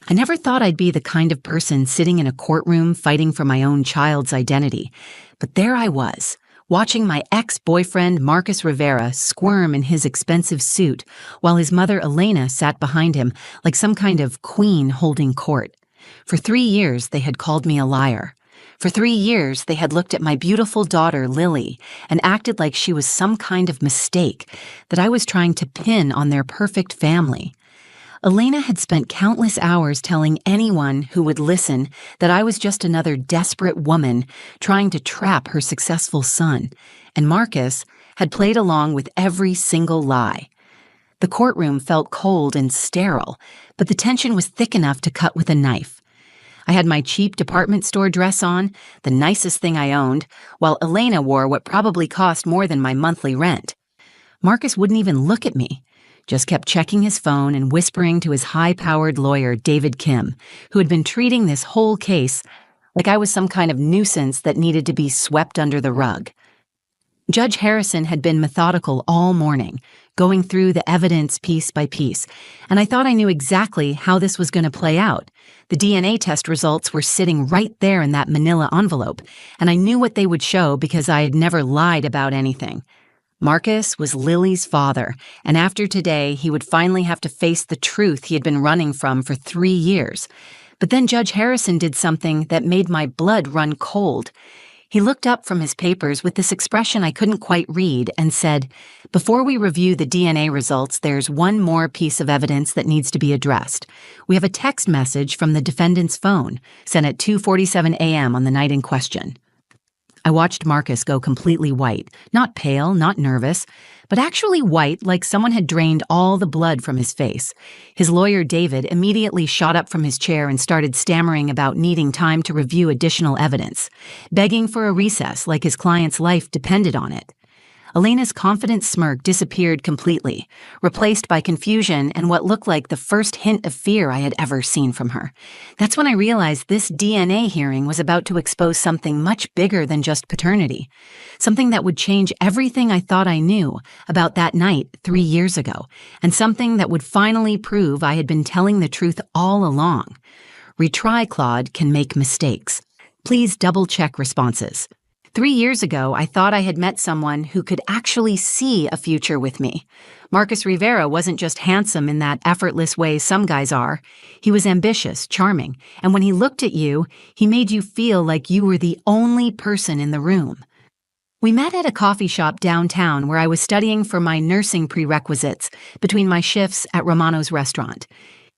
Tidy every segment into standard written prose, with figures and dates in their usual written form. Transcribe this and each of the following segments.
I never thought I'd be the kind of person sitting in a courtroom fighting for my own child's identity, but there I was, watching my ex-boyfriend Marcus Rivera squirm in his expensive suit while his mother Elena sat behind him like some kind of queen holding court. For 3 years, they had called me a liar. For 3 years, they had looked at my beautiful daughter, Lily, and acted like she was some kind of mistake that I was trying to pin on their perfect family. Elena had spent countless hours telling anyone who would listen that I was just another desperate woman trying to trap her successful son, and Marcus had played along with every single lie. The courtroom felt cold and sterile, but the tension was thick enough to cut with a knife. I had my cheap department store dress on, the nicest thing I owned, while Elena wore what probably cost more than my monthly rent. Marcus wouldn't even look at me, just kept checking his phone and whispering to his high-powered lawyer, David Kim, who had been treating this whole case like I was some kind of nuisance that needed to be swept under the rug. Judge Harrison had been methodical all morning, going through the evidence piece by piece, and I thought I knew exactly how this was going to play out. The DNA test results were sitting right there in that manila envelope, and I knew what they would show because I had never lied about anything. Marcus was Lily's father, and after today, he would finally have to face the truth he had been running from for 3 years. But then Judge Harrison did something that made my blood run cold. He looked up from his papers with this expression I couldn't quite read and said, "Before we review the DNA results, there's one more piece of evidence that needs to be addressed. We have a text message from the defendant's phone, sent at 2:47 a.m. on the night in question." I watched Marcus go completely white, not pale, not nervous, but actually white like someone had drained all the blood from his face. His lawyer, David, immediately shot up from his chair and started stammering about needing time to review additional evidence, begging for a recess like his client's life depended on it. Elena's confident smirk disappeared completely, replaced by confusion and what looked like the first hint of fear I had ever seen from her. That's when I realized this DNA hearing was about to expose something much bigger than just paternity, something that would change everything I thought I knew about that night 3 years ago, and something that would finally prove I had been telling the truth all along. Retry, Claude, can make mistakes. Please double-check responses. 3 years ago, I thought I had met someone who could actually see a future with me. Marcus Rivera wasn't just handsome in that effortless way some guys are. He was ambitious, charming, and when he looked at you, he made you feel like you were the only person in the room. We met at a coffee shop downtown where I was studying for my nursing prerequisites between my shifts at Romano's restaurant.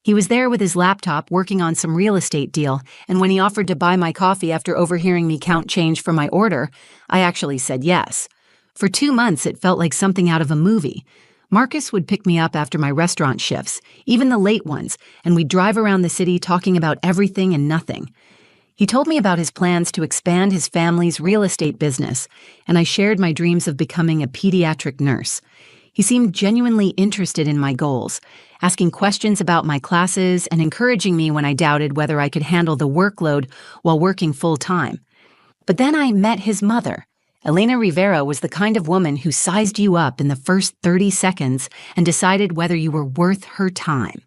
He was there with his laptop working on some real estate deal, and when he offered to buy my coffee after overhearing me count change for my order, I actually said yes. For 2 months, it felt like something out of a movie. Marcus would pick me up after my restaurant shifts, even the late ones, and we'd drive around the city talking about everything and nothing. He told me about his plans to expand his family's real estate business, and I shared my dreams of becoming a pediatric nurse. He seemed genuinely interested in my goals, asking questions about my classes and encouraging me when I doubted whether I could handle the workload while working full-time. But then I met his mother. Elena Rivera was the kind of woman who sized you up in the first 30 seconds and decided whether you were worth her time.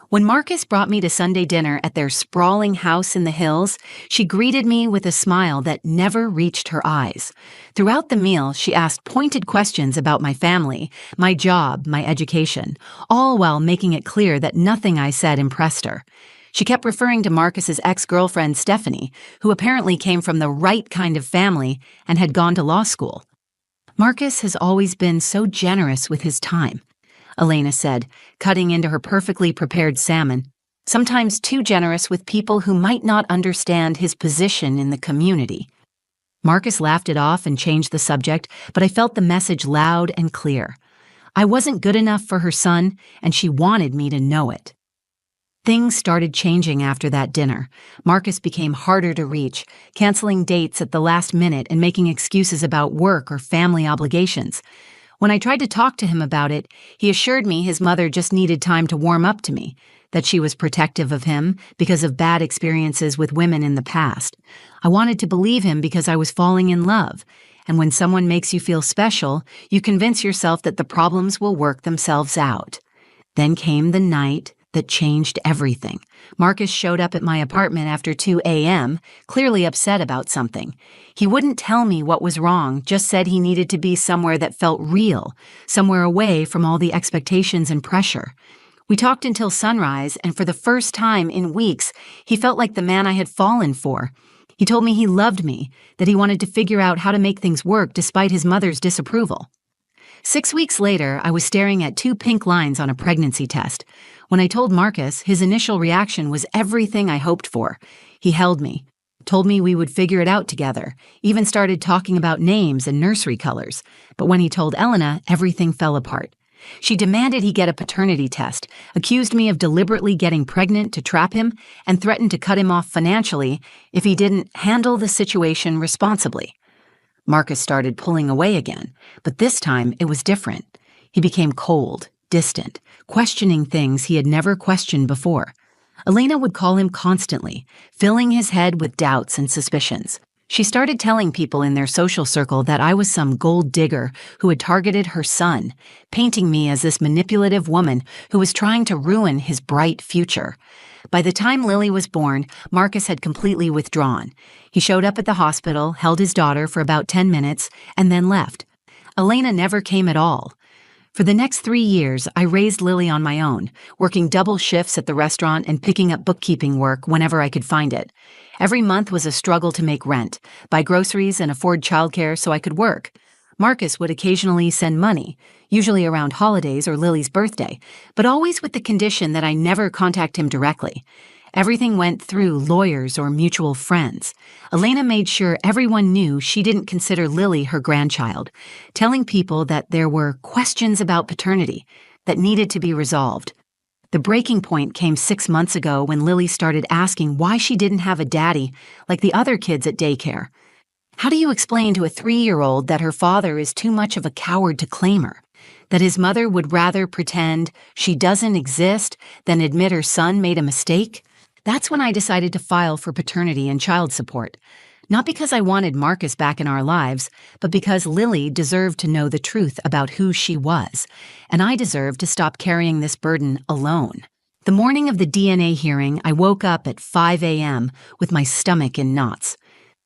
When Marcus brought me to Sunday dinner at their sprawling house in the hills, she greeted me with a smile that never reached her eyes. Throughout the meal, she asked pointed questions about my family, my job, my education, all while making it clear that nothing I said impressed her. She kept referring to Marcus's ex-girlfriend, Stephanie, who apparently came from the right kind of family and had gone to law school. Marcus has always been so generous with his time, Elena said, cutting into her perfectly prepared salmon, sometimes too generous with people who might not understand his position in the community. Marcus laughed it off and changed the subject, but I felt the message loud and clear. I wasn't good enough for her son, and she wanted me to know it. Things started changing after that dinner. Marcus became harder to reach, canceling dates at the last minute and making excuses about work or family obligations. When I tried to talk to him about it, he assured me his mother just needed time to warm up to me, that she was protective of him because of bad experiences with women in the past. I wanted to believe him because I was falling in love, and when someone makes you feel special, you convince yourself that the problems will work themselves out. Then came the night that changed everything. Marcus showed up at my apartment after 2 a.m., clearly upset about something. He wouldn't tell me what was wrong, just said he needed to be somewhere that felt real, somewhere away from all the expectations and pressure. We talked until sunrise, and for the first time in weeks, he felt like the man I had fallen for. He told me he loved me, that he wanted to figure out how to make things work despite his mother's disapproval. 6 weeks later, I was staring at 2 pink lines on a pregnancy test. When I told Marcus, his initial reaction was everything I hoped for. He held me, told me we would figure it out together, even started talking about names and nursery colors. But when he told Elena, everything fell apart. She demanded he get a paternity test, accused me of deliberately getting pregnant to trap him, and threatened to cut him off financially if he didn't handle the situation responsibly. Marcus started pulling away again, but this time it was different. He became cold, distant, questioning things he had never questioned before. Elena would call him constantly, filling his head with doubts and suspicions. She started telling people in their social circle that I was some gold digger who had targeted her son, painting me as this manipulative woman who was trying to ruin his bright future. By the time Lily was born, Marcus had completely withdrawn. He showed up at the hospital, held his daughter for about 10 minutes, and then left. Elena never came at all. For the next 3 years, I raised Lily on my own, working double shifts at the restaurant and picking up bookkeeping work whenever I could find it. Every month was a struggle to make rent, buy groceries, and afford childcare so I could work. Marcus would occasionally send money, usually around holidays or Lily's birthday, but always with the condition that I never contact him directly. Everything went through lawyers or mutual friends. Elena made sure everyone knew she didn't consider Lily her grandchild, telling people that there were questions about paternity that needed to be resolved. The breaking point came 6 months ago when Lily started asking why she didn't have a daddy like the other kids at daycare. How do you explain to a 3-year-old that her father is too much of a coward to claim her? That his mother would rather pretend she doesn't exist than admit her son made a mistake? That's when I decided to file for paternity and child support. Not because I wanted Marcus back in our lives, but because Lily deserved to know the truth about who she was, and I deserved to stop carrying this burden alone. The morning of the DNA hearing, I woke up at 5 a.m. with my stomach in knots.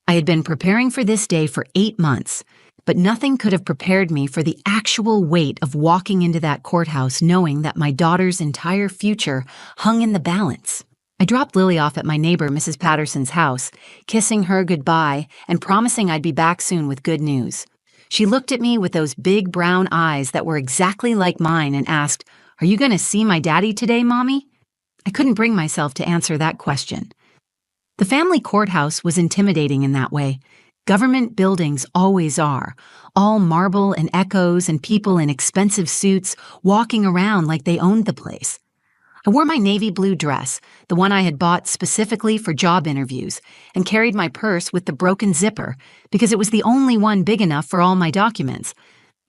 I had been preparing for this day for 8 months, but nothing could have prepared me for the actual weight of walking into that courthouse knowing that my daughter's entire future hung in the balance. I dropped Lily off at my neighbor Mrs. Patterson's house, kissing her goodbye and promising I'd be back soon with good news. She looked at me with those big brown eyes that were exactly like mine and asked, "Are you going to see my daddy today, Mommy?" I couldn't bring myself to answer that question. The family courthouse was intimidating in that way. Government buildings always are, all marble and echoes and people in expensive suits walking around like they owned the place. I wore my navy blue dress, the one I had bought specifically for job interviews, and carried my purse with the broken zipper because it was the only one big enough for all my documents.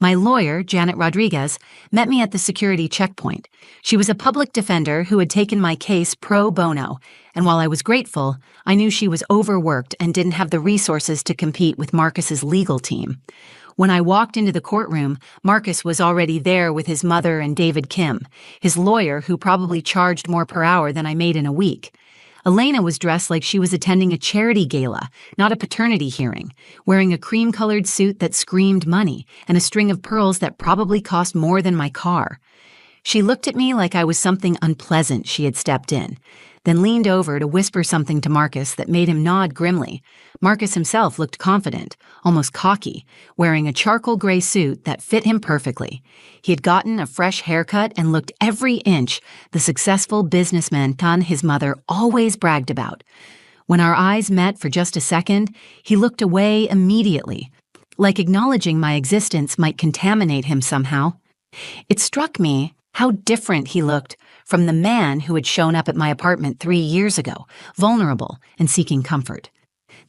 My lawyer, Janet Rodriguez, met me at the security checkpoint. She was a public defender who had taken my case pro bono, and while I was grateful, I knew she was overworked and didn't have the resources to compete with Marcus's legal team. When I walked into the courtroom, Marcus was already there with his mother and David Kim, his lawyer who probably charged more per hour than I made in a week. Elena was dressed like she was attending a charity gala, not a paternity hearing, wearing a cream-colored suit that screamed money and a string of pearls that probably cost more than my car. She looked at me like I was something unpleasant she had stepped in, then leaned over to whisper something to Marcus that made him nod grimly. Marcus himself looked confident, almost cocky, wearing a charcoal gray suit that fit him perfectly. He had gotten a fresh haircut and looked every inch the successful businessman Tan, his mother, always bragged about. When our eyes met for just a second, he looked away immediately, like acknowledging my existence might contaminate him somehow. It struck me how different he looked from the man who had shown up at my apartment 3 years ago, vulnerable and seeking comfort.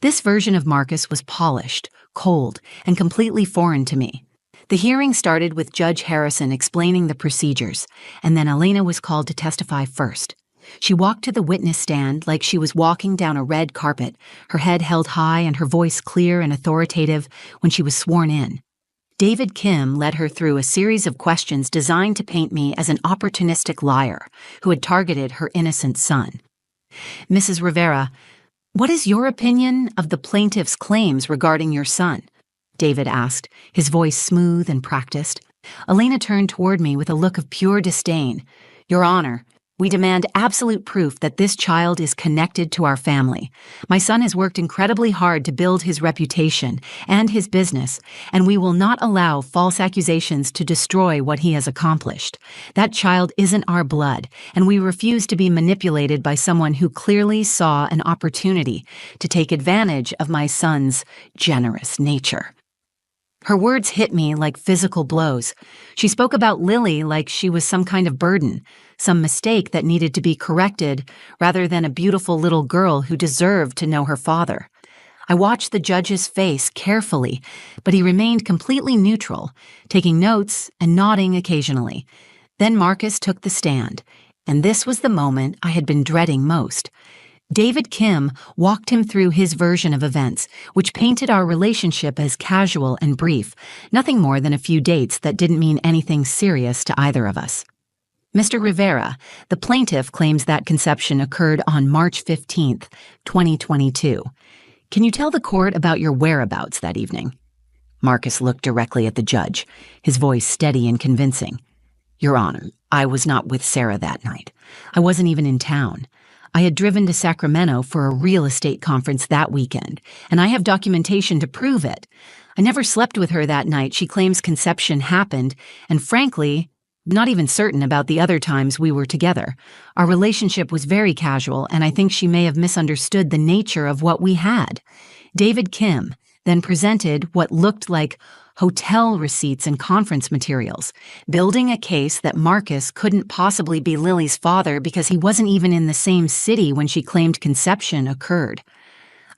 This version of Marcus was polished, cold, and completely foreign to me. The hearing started with Judge Harrison explaining the procedures, and then Elena was called to testify first. She walked to the witness stand like she was walking down a red carpet, her head held high and her voice clear and authoritative when she was sworn in. David Kim led her through a series of questions designed to paint me as an opportunistic liar who had targeted her innocent son. Mrs. Rivera, what is your opinion of the plaintiff's claims regarding your son? David asked, his voice smooth and practiced. Elena turned toward me with a look of pure disdain. Your Honor, we demand absolute proof that this child is connected to our family. My son has worked incredibly hard to build his reputation and his business, and we will not allow false accusations to destroy what he has accomplished. That child isn't our blood, and we refuse to be manipulated by someone who clearly saw an opportunity to take advantage of my son's generous nature. Her words hit me like physical blows. She spoke about Lily like she was some kind of burden, some mistake that needed to be corrected, rather than a beautiful little girl who deserved to know her father. I watched the judge's face carefully, but he remained completely neutral, taking notes and nodding occasionally. Then Marcus took the stand, and this was the moment I had been dreading most. David Kim walked him through his version of events, which painted our relationship as casual and brief, nothing more than a few dates that didn't mean anything serious to either of us. Mr. Rivera, the plaintiff, claims that conception occurred on March 15th, 2022. Can you tell the court about your whereabouts that evening? Marcus looked directly at the judge, his voice steady and convincing. Your Honor, I was not with Sarah that night. I wasn't even in town. I had driven to Sacramento for a real estate conference that weekend, and I have documentation to prove it. I never slept with her that night. She claims conception happened, and frankly, not even certain about the other times we were together. Our relationship was very casual, and I think she may have misunderstood the nature of what we had. David Kim then presented what looked like hotel receipts and conference materials, building a case that Marcus couldn't possibly be Lily's father because he wasn't even in the same city when she claimed conception occurred.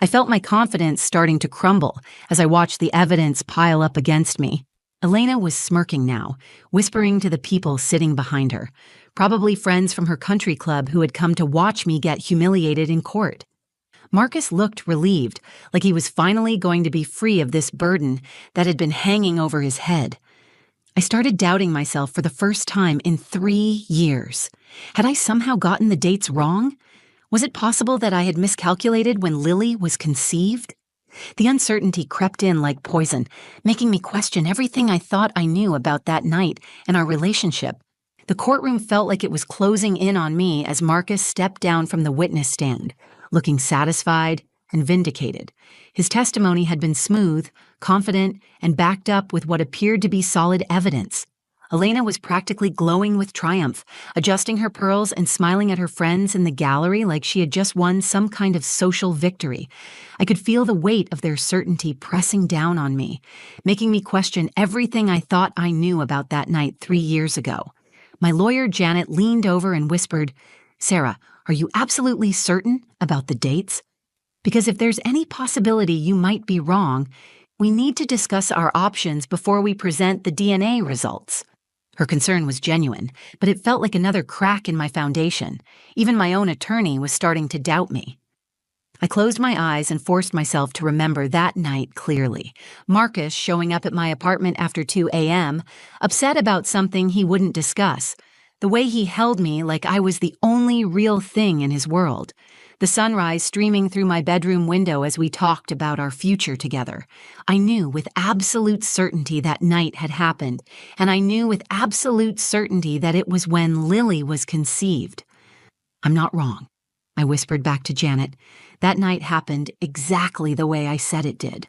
I felt my confidence starting to crumble as I watched the evidence pile up against me. Elena was smirking now, whispering to the people sitting behind her, probably friends from her country club who had come to watch me get humiliated in court. Marcus looked relieved, like he was finally going to be free of this burden that had been hanging over his head. I started doubting myself for the first time in 3 years. Had I somehow gotten the dates wrong? Was it possible that I had miscalculated when Lily was conceived? The uncertainty crept in like poison, making me question everything I thought I knew about that night and our relationship. The courtroom felt like it was closing in on me as Marcus stepped down from the witness stand, looking satisfied and vindicated. His testimony had been smooth, confident, and backed up with what appeared to be solid evidence. Elena was practically glowing with triumph, adjusting her pearls and smiling at her friends in the gallery like she had just won some kind of social victory. I could feel the weight of their certainty pressing down on me, making me question everything I thought I knew about that night 3 years ago. My lawyer, Janet, leaned over and whispered, Sarah, are you absolutely certain about the dates? Because if there's any possibility you might be wrong, we need to discuss our options before we present the DNA results. Her concern was genuine, but it felt like another crack in my foundation. Even my own attorney was starting to doubt me. I closed my eyes and forced myself to remember that night clearly. Marcus showing up at my apartment after 2 a.m., upset about something he wouldn't discuss. The way he held me like I was the only real thing in his world. The sunrise streaming through my bedroom window as we talked about our future together. I knew with absolute certainty that night had happened, and I knew with absolute certainty that it was when Lily was conceived. I'm not wrong, I whispered back to Janet. That night happened exactly the way I said it did.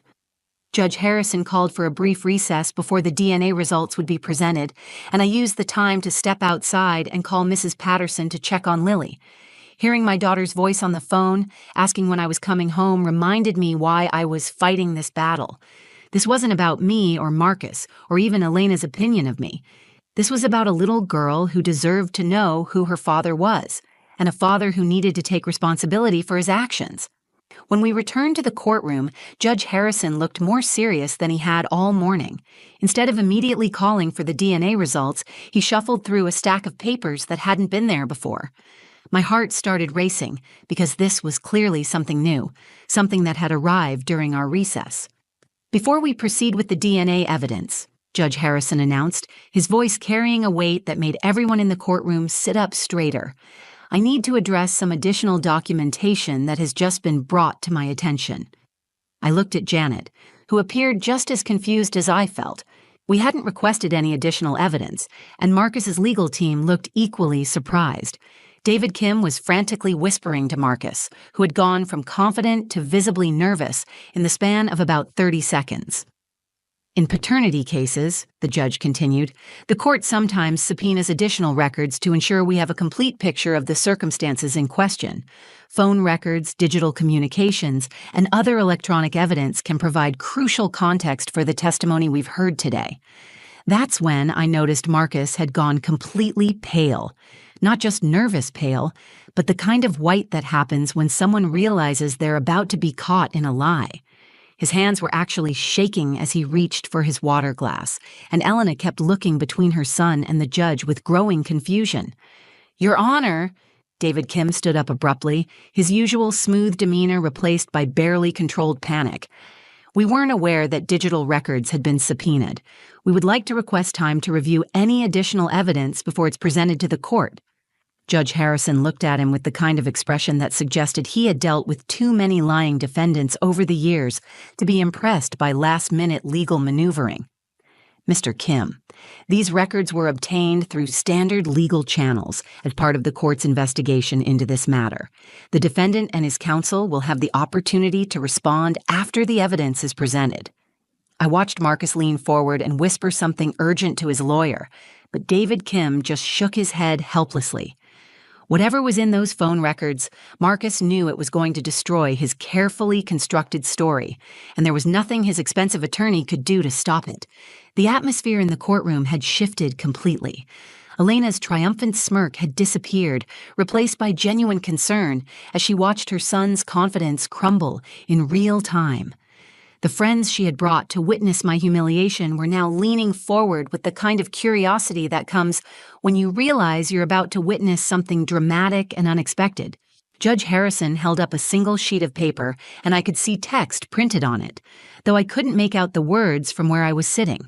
Judge Harrison called for a brief recess before the DNA results would be presented, and I used the time to step outside and call Mrs. Patterson to check on Lily. Hearing my daughter's voice on the phone, asking when I was coming home, reminded me why I was fighting this battle. This wasn't about me or Marcus, or even Elena's opinion of me. This was about a little girl who deserved to know who her father was, and a father who needed to take responsibility for his actions. When we returned to the courtroom, Judge Harrison looked more serious than he had all morning. Instead of immediately calling for the DNA results, he shuffled through a stack of papers that hadn't been there before. My heart started racing because this was clearly something new, something that had arrived during our recess. Before we proceed with the DNA evidence, Judge Harrison announced, his voice carrying a weight that made everyone in the courtroom sit up straighter. I need to address some additional documentation that has just been brought to my attention. I looked at Janet, who appeared just as confused as I felt. We hadn't requested any additional evidence, and Marcus's legal team looked equally surprised. David Kim was frantically whispering to Marcus, who had gone from confident to visibly nervous in the span of about 30 seconds. In paternity cases, the judge continued, the court sometimes subpoenas additional records to ensure we have a complete picture of the circumstances in question. Phone records, digital communications, and other electronic evidence can provide crucial context for the testimony we've heard today. That's when I noticed Marcus had gone completely pale. Not just nervous pale, but the kind of white that happens when someone realizes they're about to be caught in a lie. His hands were actually shaking as he reached for his water glass, and Elena kept looking between her son and the judge with growing confusion. "Your Honor," David Kim stood up abruptly, his usual smooth demeanor replaced by barely controlled panic. "We weren't aware that digital records had been subpoenaed. We would like to request time to review any additional evidence before it's presented to the court." Judge Harrison looked at him with the kind of expression that suggested he had dealt with too many lying defendants over the years to be impressed by last-minute legal maneuvering. "Mr. Kim, these records were obtained through standard legal channels as part of the court's investigation into this matter. The defendant and his counsel will have the opportunity to respond after the evidence is presented." I watched Marcus lean forward and whisper something urgent to his lawyer, but David Kim just shook his head helplessly. Whatever was in those phone records, Marcus knew it was going to destroy his carefully constructed story, and there was nothing his expensive attorney could do to stop it. The atmosphere in the courtroom had shifted completely. Elena's triumphant smirk had disappeared, replaced by genuine concern as she watched her son's confidence crumble in real time. The friends she had brought to witness my humiliation were now leaning forward with the kind of curiosity that comes when you realize you're about to witness something dramatic and unexpected. Judge Harrison held up a single sheet of paper, and I could see text printed on it, though I couldn't make out the words from where I was sitting.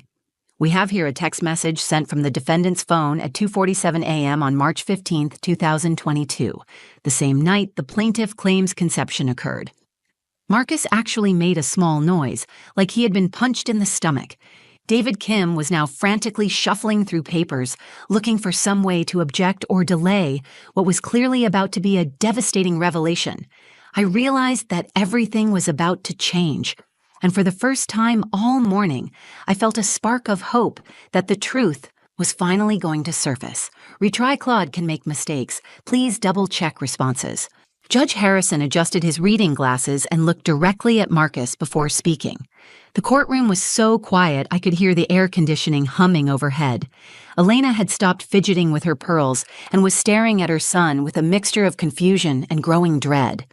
"We have here a text message sent from the defendant's phone at 2:47 a.m. on March 15, 2022, the same night the plaintiff claims conception occurred." Marcus actually made a small noise, like he had been punched in the stomach. David Kim was now frantically shuffling through papers, looking for some way to object or delay what was clearly about to be a devastating revelation. I realized that everything was about to change, and for the first time all morning, I felt a spark of hope that the truth was finally going to surface. Retry Claude can make mistakes. Please double-check responses. Judge Harrison adjusted his reading glasses and looked directly at Marcus before speaking. The courtroom was so quiet I could hear the air conditioning humming overhead. Elena had stopped fidgeting with her pearls and was staring at her son with a mixture of confusion and growing dread.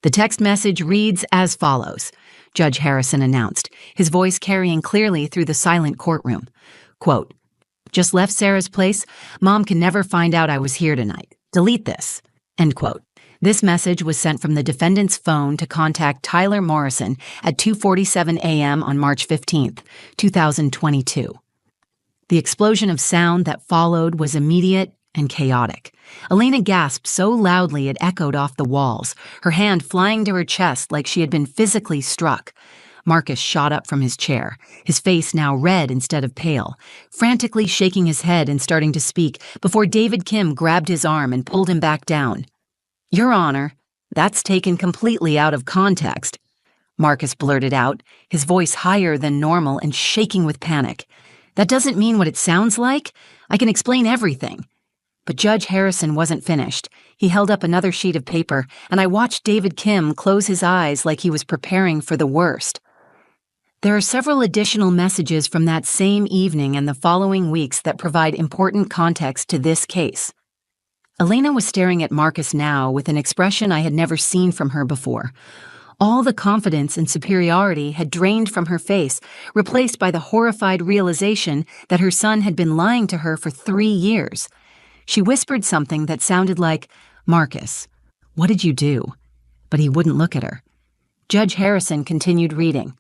"The text message reads as follows," Judge Harrison announced, his voice carrying clearly through the silent courtroom. Quote, "Just left Sarah's place. Mom can never find out I was here tonight. Delete this." End quote. This message was sent from the defendant's phone to contact Tyler Morrison at 2:47 a.m. on March 15, 2022. The explosion of sound that followed was immediate and chaotic. Elena gasped so loudly it echoed off the walls, her hand flying to her chest like she had been physically struck. Marcus shot up from his chair, his face now red instead of pale, frantically shaking his head and starting to speak before David Kim grabbed his arm and pulled him back down. "Your Honor, that's taken completely out of context," Marcus blurted out, his voice higher than normal and shaking with panic. "That doesn't mean what it sounds like. I can explain everything." But Judge Harrison wasn't finished. He held up another sheet of paper, and I watched David Kim close his eyes like he was preparing for the worst. There are several additional messages from that same evening and the following weeks that provide important context to this case. Elena was staring at Marcus now with an expression I had never seen from her before. All the confidence and superiority had drained from her face, replaced by the horrified realization that her son had been lying to her for 3 years. She whispered something that sounded like, "Marcus, what did you do?" But he wouldn't look at her. Judge Harrison continued reading.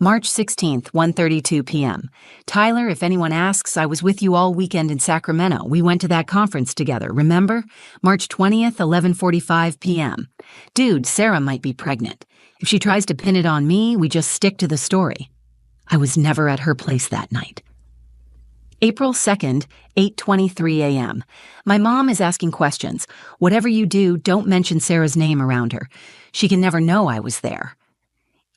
March 16th, 1:32 p.m. Tyler, if anyone asks, I was with you all weekend in Sacramento. We went to that conference together, remember? March 20th, 11:45 p.m. Dude, Sarah might be pregnant. If she tries to pin it on me, we just stick to the story. I was never at her place that night. April 2nd, 8:23 a.m. My mom is asking questions. Whatever you do, don't mention Sarah's name around her. She can never know I was there.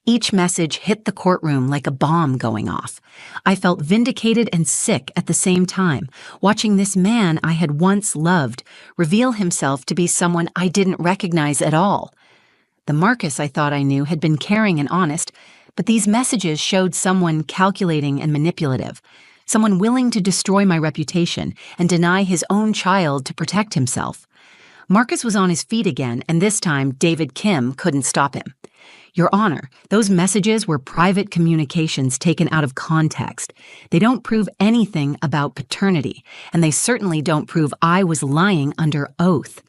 Each message hit the courtroom like a bomb going off. I felt vindicated and sick at the same time, watching this man I had once loved reveal himself to be someone I didn't recognize at all. The Marcus I thought I knew had been caring and honest, but these messages showed someone calculating and manipulative, someone willing to destroy my reputation and deny his own child to protect himself. Marcus was on his feet again, and this time David Kim couldn't stop him. Your Honor, those messages were private communications taken out of context. They don't prove anything about paternity, and they certainly don't prove I was lying under oath.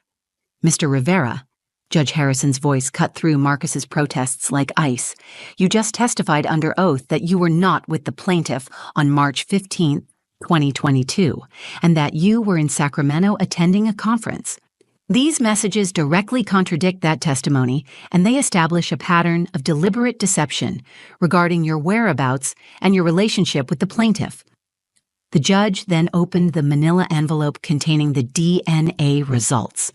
Mr. Rivera, Judge Harrison's voice cut through Marcus's protests like ice. You just testified under oath that you were not with the plaintiff on March 15th, 2022, and that you were in Sacramento attending a conference. These messages directly contradict that testimony, and they establish a pattern of deliberate deception regarding your whereabouts and your relationship with the plaintiff. The judge then opened the manila envelope containing the DNA results.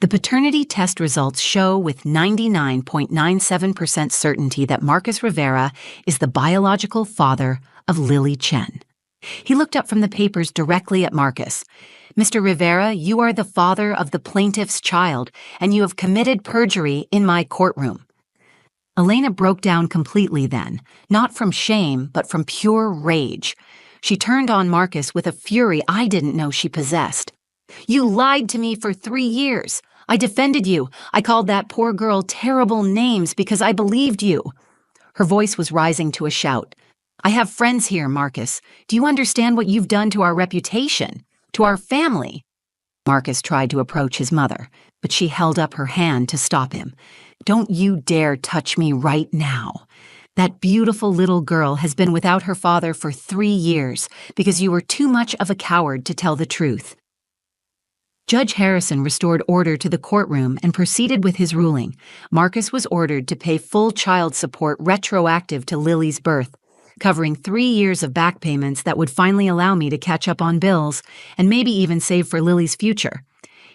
The paternity test results show with 99.97% certainty that Marcus Rivera is the biological father of Lily Chen. He looked up from the papers directly at Marcus. Mr. Rivera, you are the father of the plaintiff's child, and you have committed perjury in my courtroom. Elena broke down completely then, not from shame, but from pure rage. She turned on Marcus with a fury I didn't know she possessed. You lied to me for 3 years. I defended you. I called that poor girl terrible names because I believed you. Her voice was rising to a shout. I have friends here, Marcus. Do you understand what you've done to our reputation? To our family? Marcus tried to approach his mother, but she held up her hand to stop him. Don't you dare touch me right now. That beautiful little girl has been without her father for 3 years because you were too much of a coward to tell the truth. Judge Harrison restored order to the courtroom and proceeded with his ruling. Marcus was ordered to pay full child support retroactive to Lily's birth, covering 3 years of back payments that would finally allow me to catch up on bills and maybe even save for Lily's future.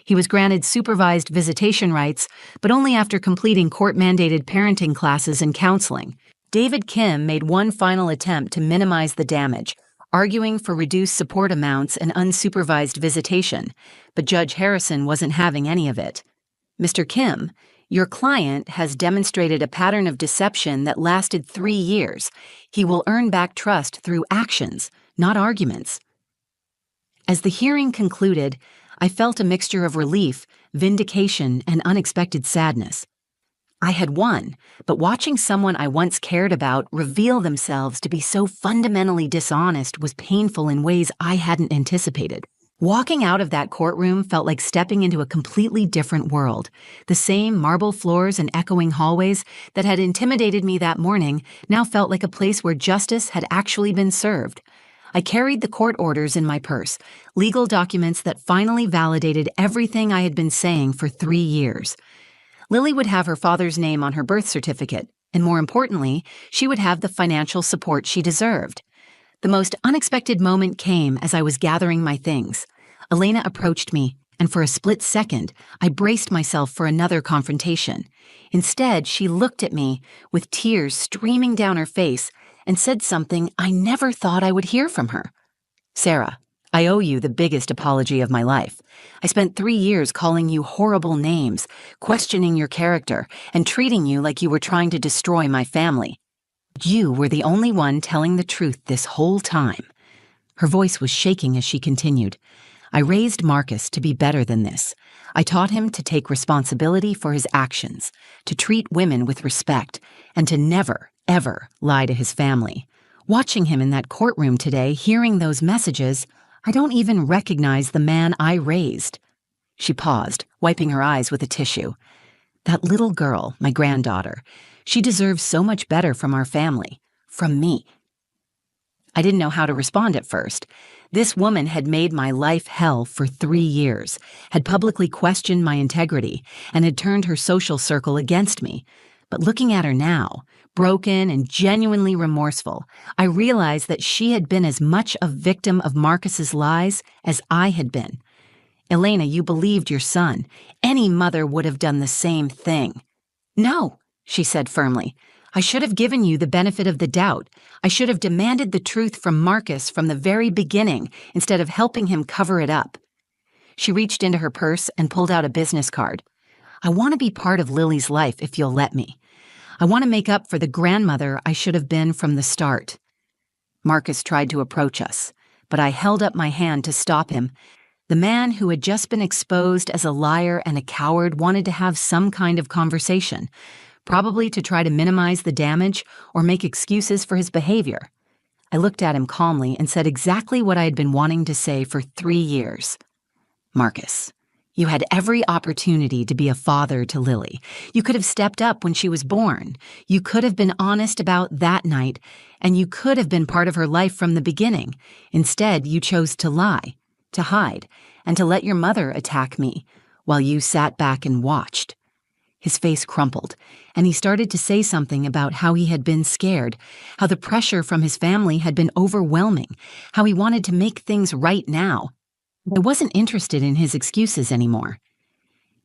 He was granted supervised visitation rights, but only after completing court-mandated parenting classes and counseling. David Kim made one final attempt to minimize the damage, arguing for reduced support amounts and unsupervised visitation, but Judge Harrison wasn't having any of it. Mr. Kim, your client has demonstrated a pattern of deception that lasted 3 years. He will earn back trust through actions, not arguments. As the hearing concluded, I felt a mixture of relief, vindication, and unexpected sadness. I had won, but watching someone I once cared about reveal themselves to be so fundamentally dishonest was painful in ways I hadn't anticipated. Walking out of that courtroom felt like stepping into a completely different world. The same marble floors and echoing hallways that had intimidated me that morning now felt like a place where justice had actually been served. I carried the court orders in my purse, legal documents that finally validated everything I had been saying for 3 years. Lily would have her father's name on her birth certificate, and more importantly, she would have the financial support she deserved. The most unexpected moment came as I was gathering my things. Elena approached me, and for a split second, I braced myself for another confrontation. Instead, she looked at me with tears streaming down her face and said something I never thought I would hear from her. Sarah, I owe you the biggest apology of my life. I spent 3 years calling you horrible names, questioning your character, and treating you like you were trying to destroy my family. You were the only one telling the truth this whole time. Her voice was shaking as she continued. I raised Marcus to be better than this. I taught him to take responsibility for his actions, to treat women with respect, and to never, ever lie to his family. Watching him in that courtroom today, hearing those messages, I don't even recognize the man I raised. She paused, wiping her eyes with a tissue. That little girl, my granddaughter, she deserves so much better from our family. from me. I didn't know how to respond at first. This woman had made my life hell for 3 years, had publicly questioned my integrity, and had turned her social circle against me. But looking at her now, broken and genuinely remorseful, I realized that she had been as much a victim of Marcus's lies as I had been. Elena, you believed your son. Any mother would have done the same thing. No, she said firmly. I should have given you the benefit of the doubt. I should have demanded the truth from Marcus from the very beginning instead of helping him cover it up. She reached into her purse and pulled out a business card. I want to be part of Lily's life if you'll let me. I want to make up for the grandmother I should have been from the start. Marcus tried to approach us, but I held up my hand to stop him. The man who had just been exposed as a liar and a coward wanted to have some kind of conversation, probably to try to minimize the damage or make excuses for his behavior. I looked at him calmly and said exactly what I had been wanting to say for 3 years. Marcus, you had every opportunity to be a father to Lily. You could have stepped up when she was born. You could have been honest about that night, and you could have been part of her life from the beginning. Instead, you chose to lie, to hide, and to let your mother attack me, while you sat back and watched. His face crumpled, and he started to say something about how he had been scared, how the pressure from his family had been overwhelming, how he wanted to make things right now. I wasn't interested in his excuses anymore.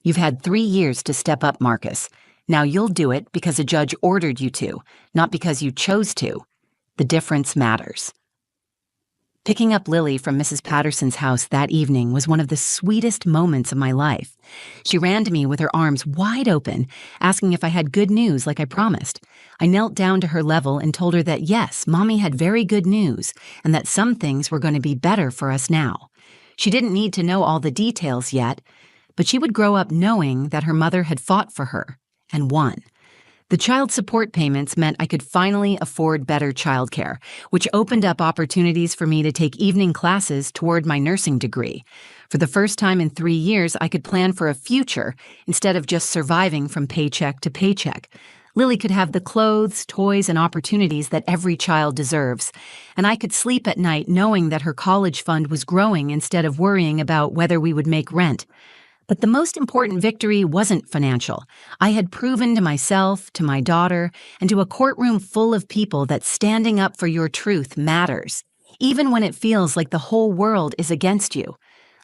You've had 3 years to step up, Marcus. Now you'll do it because a judge ordered you to, not because you chose to. The difference matters. Picking up Lily from Mrs. Patterson's house that evening was one of the sweetest moments of my life. She ran to me with her arms wide open, asking if I had good news like I promised. I knelt down to her level and told her that yes, Mommy had very good news, and that some things were going to be better for us now. She didn't need to know all the details yet, but she would grow up knowing that her mother had fought for her and won. The child support payments meant I could finally afford better childcare, which opened up opportunities for me to take evening classes toward my nursing degree. For the first time in 3 years, I could plan for a future instead of just surviving from paycheck to paycheck. Lily could have the clothes, toys, and opportunities that every child deserves, and I could sleep at night knowing that her college fund was growing instead of worrying about whether we would make rent. But the most important victory wasn't financial. I had proven to myself, to my daughter, and to a courtroom full of people that standing up for your truth matters, even when it feels like the whole world is against you.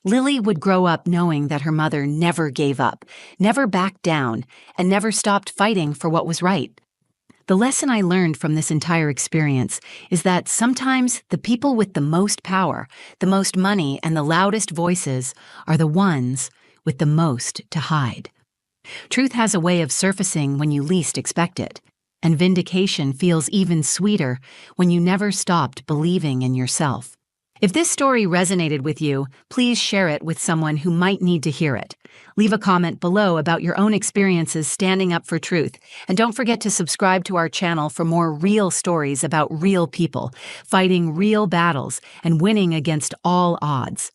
Lily would grow up knowing that her mother never gave up, never backed down, and never stopped fighting for what was right. The lesson I learned from this entire experience is that sometimes the people with the most power, the most money, and the loudest voices are the ones with the most to hide. Truth has a way of surfacing when you least expect it, and vindication feels even sweeter when you never stopped believing in yourself. If this story resonated with you, please share it with someone who might need to hear it. Leave a comment below about your own experiences standing up for truth, and don't forget to subscribe to our channel for more real stories about real people, fighting real battles and winning against all odds.